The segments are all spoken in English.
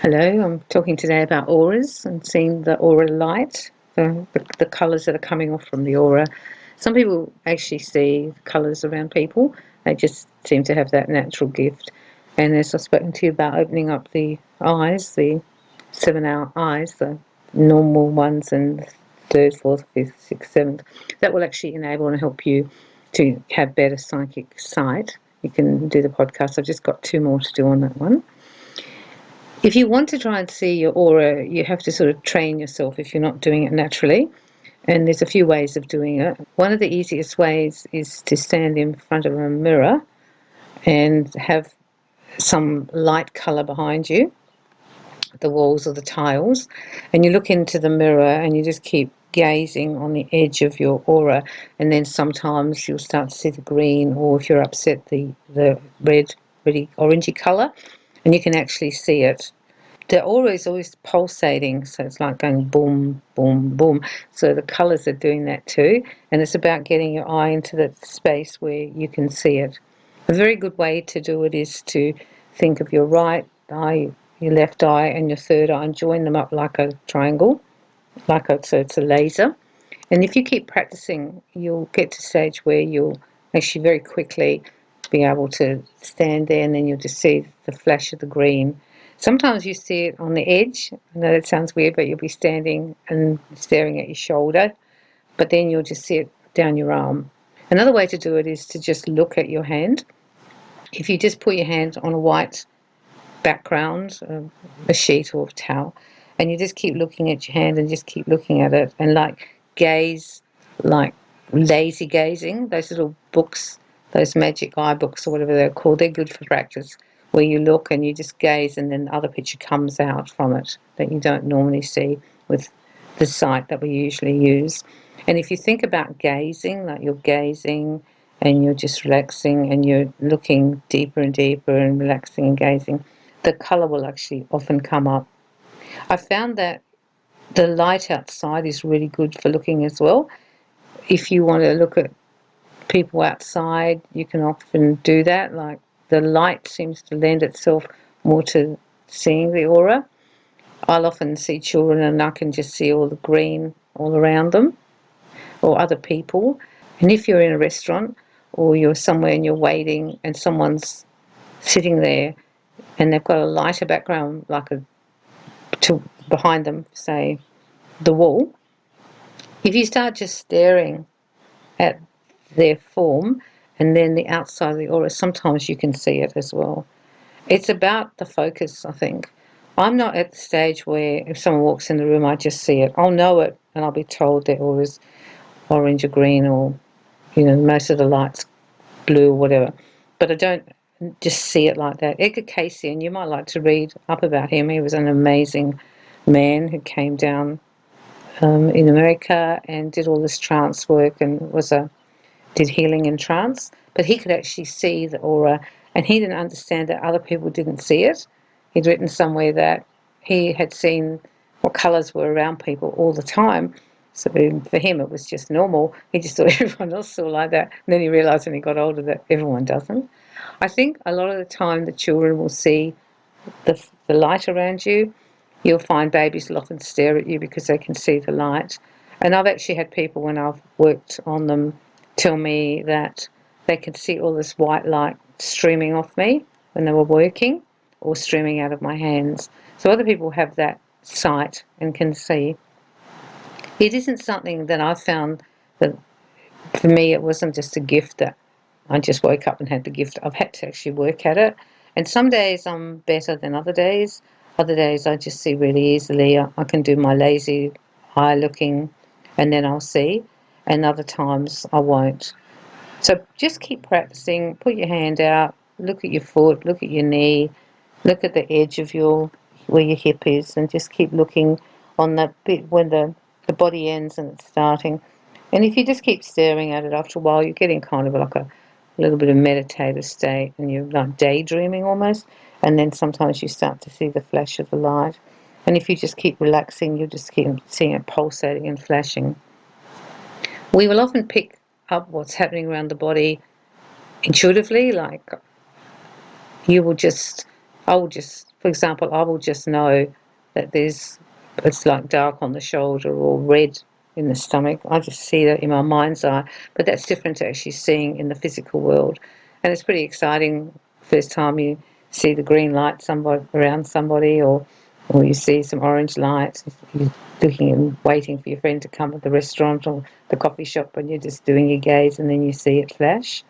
Hello, I'm talking today about auras and seeing the aura light, the colours that are coming off from the aura. Some people actually see colours around people. They just seem to have that natural gift. And as I've spoken to you about opening up the eyes, the 7-hour eyes, the normal ones and third, fourth, fifth, sixth, seventh, that will actually enable and help you to have better psychic sight. You can do the podcast. I've just got 2 more to do on that one. If you want to try and see your aura, you have to sort of train yourself if you're not doing it naturally. And there's a few ways of doing it. One of the easiest ways is to stand in front of a mirror and have some light colour behind you, the walls or the tiles, and you look into the mirror and you just keep gazing on the edge of your aura, and then sometimes you'll start to see the green, or if you're upset, the red, really orangey colour, and you can actually see it. The aura is always pulsating, so it's like going boom, boom, boom. So the colours are doing that too, and it's about getting your eye into that space where you can see it. A very good way to do it is to think of your right eye, your left eye, and your third eye, and join them up like a triangle, so it's a laser. And if you keep practicing, you'll get to a stage where you'll actually very quickly be able to stand there, and then you'll just see the flash of the green. Sometimes you see it on the edge. I know that sounds weird, but you'll be standing and staring at your shoulder, but then you'll just see it down your arm. Another way to do it is to just look at your hand. If you just put your hand on a white background, a sheet or a towel, and you just keep looking at your hand and just keep looking at it, and like gaze, like lazy gazing, those little books, those magic eye books or whatever they're called, they're good for practice, where you look and you just gaze and then the other picture comes out from it that you don't normally see with the sight that we usually use. And if you think about gazing, like you're gazing and you're just relaxing and you're looking deeper and deeper and relaxing and gazing, the colour will actually often come up. I found that the light outside is really good for looking as well. If you want to look at people outside, you can often do that. Like the light seems to lend itself more to seeing the aura. I'll often see children and I can just see all the green all around them, or other people. And if you're in a restaurant or you're somewhere and you're waiting and someone's sitting there and they've got a lighter background, like behind them, say the wall, if you start just staring at their form and then the outside of the aura, sometimes you can see it as well. It's about the focus, I think. I'm not at the stage where if someone walks in the room, I just see it. I'll know it and I'll be told their aura is orange or green, or, most of the lights blue or whatever. But I don't just see it like that. Edgar Cayce, and you might like to read up about him. He was an amazing man who came down in America and did all this trance work and did healing in trance. But he could actually see the aura, and he didn't understand that other people didn't see it. He'd written somewhere that he had seen what colours were around people all the time. So for him, it was just normal. He just thought everyone else saw like that. And then he realised when he got older that everyone doesn't. I think a lot of the time the children will see the light around you. You'll find babies will often stare at you because they can see the light. And I've actually had people, when I've worked on them, tell me that they could see all this white light streaming off me when they were working, or streaming out of my hands. So other people have that sight and can see. It isn't something that I found that, for me, it wasn't just a gift that I just woke up and had the gift. I've had to actually work at it. And some days I'm better than other days. Other days I just see really easily. I can do my lazy eye looking and then I'll see. And other times I won't. So just keep practicing. Put your hand out. Look at your foot. Look at your knee. Look at the edge of where your hip is, and just keep looking on that bit when the body ends and it's starting. And if you just keep staring at it, after a while you're getting kind of like a little bit of meditative state, and you're like daydreaming almost, and then sometimes you start to see the flash of the light. And if you just keep relaxing, you'll just keep seeing it pulsating and flashing. We will often pick up what's happening around the body intuitively, like you will just I will just, for example, I will just know that it's like dark on the shoulder or red in the stomach. I just see that in my mind's eye, but that's different to actually seeing in the physical world. And it's pretty exciting first time you see the green light somebody around somebody, or you see some orange lights. You're looking and waiting for your friend to come at the restaurant or the coffee shop, and you're just doing your gaze, and then you see it flash.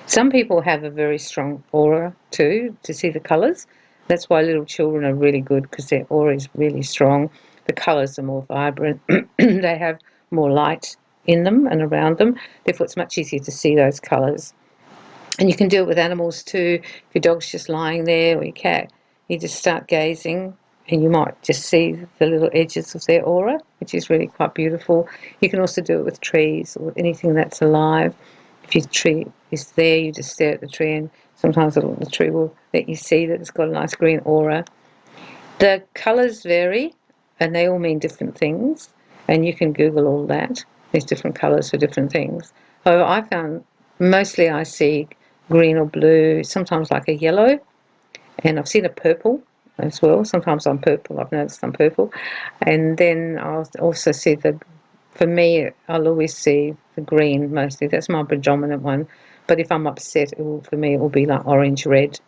Some people have a very strong aura too, to see the colours. That's why little children are really good, because their aura is really strong. The colours are more vibrant. They have more light in them and around them. Therefore, it's much easier to see those colours. And you can do it with animals too. If your dog's just lying there, or your cat, you just start gazing, and you might just see the little edges of their aura, which is really quite beautiful. You can also do it with trees or anything that's alive. If your tree is there, you just stare at the tree, and sometimes the tree will let you see that it's got a nice green aura. The colours vary, and they all mean different things, and you can Google all that. There's different colours for different things. However, I found mostly I see green or blue, sometimes like a yellow, and I've seen a purple as well. Sometimes I'm purple, I've noticed I'm purple. And then I'll also see for me, I'll always see the green mostly. That's my predominant one. But if I'm upset, for me, it will be like orange, red.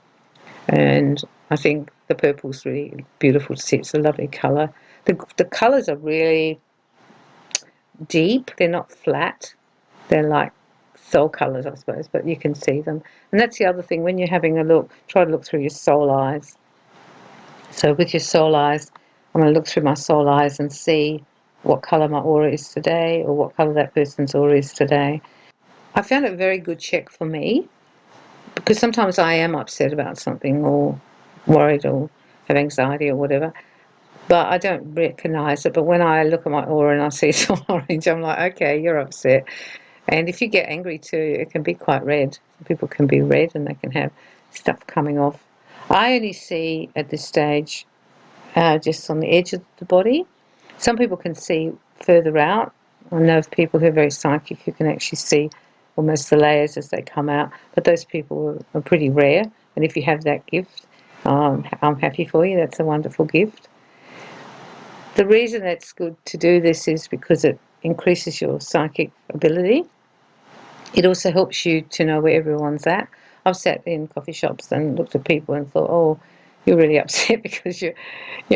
And I think the purple's really beautiful to see. It's a lovely colour. The colours are really deep. They're not flat. They're like soul colours, I suppose, but you can see them. And that's the other thing. When you're having a look, try to look through your soul eyes. So with your soul eyes, I'm going to look through my soul eyes and see what colour my aura is today, or what colour that person's aura is today. I found it a very good check for me, because sometimes I am upset about something, or worried, or have anxiety or whatever, but I don't recognise it. But when I look at my aura and I see it's all orange, I'm like, okay, you're upset. And if you get angry too, it can be quite red. Some people can be red and they can have stuff coming off. I only see at this stage just on the edge of the body. Some people can see further out. I know of people who are very psychic who can actually see almost the layers as they come out, but those people are pretty rare. And if you have that gift, I'm happy for you. That's a wonderful gift. The reason that's good to do this is because it increases your psychic ability. It also helps you to know where everyone's at. I've sat in coffee shops and looked at people and thought, oh, you're really upset because your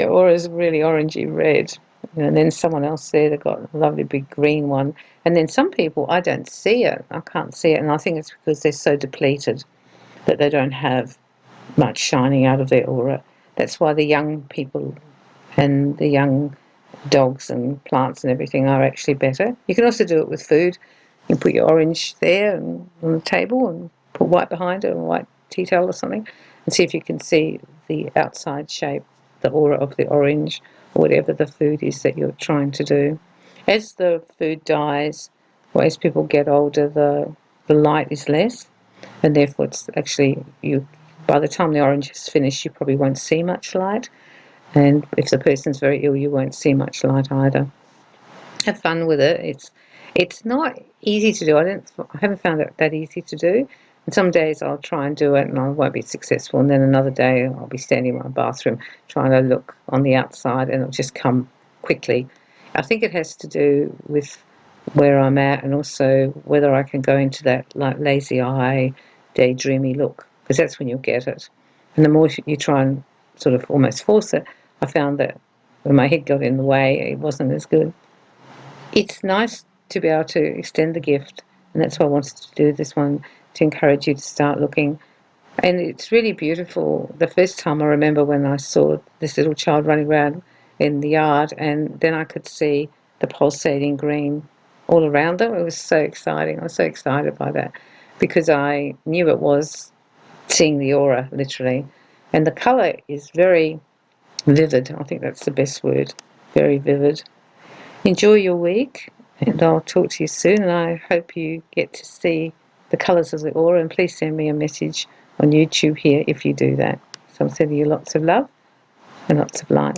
aura is really orangey red. And then someone else there, they've got a lovely big green one. And then some people, I don't see it. I can't see it. And I think it's because they're so depleted that they don't have much shining out of their aura. That's why the young people and the young dogs and plants and everything are actually better. You can also do it with food. You can put your orange there and on the table and put white behind it, or a white tea towel or something, and see if you can see the outside shape, the aura of the orange, or whatever the food is that you're trying to do. As the food dies, or as people get older, the light is less, and therefore it's actually, by the time the orange is finished, you probably won't see much light. And if the person's very ill, you won't see much light either. Have fun with it. It's not easy to do. I haven't found it that easy to do. And some days I'll try and do it and I won't be successful. And then another day I'll be standing in my bathroom trying to look on the outside, and it'll just come quickly. I think it has to do with where I'm at, and also whether I can go into that like lazy eye, daydreamy look, because that's when you'll get it. And the more you try and sort of almost force it, I found that when my head got in the way, it wasn't as good. It's nice to be able to extend the gift, and that's why I wanted to do this one, to encourage you to start looking. And it's really beautiful. The first time I remember when I saw this little child running around in the yard, and then I could see the pulsating green all around them. It was so exciting. I was so excited by that, because I knew it was seeing the aura, literally. And the colour is very vivid. I think that's the best word. Very vivid. Enjoy your week, and I'll talk to you soon, and I hope you get to see the colours of the aura, and please send me a message on YouTube here if you do that. So I'm sending you lots of love and lots of light.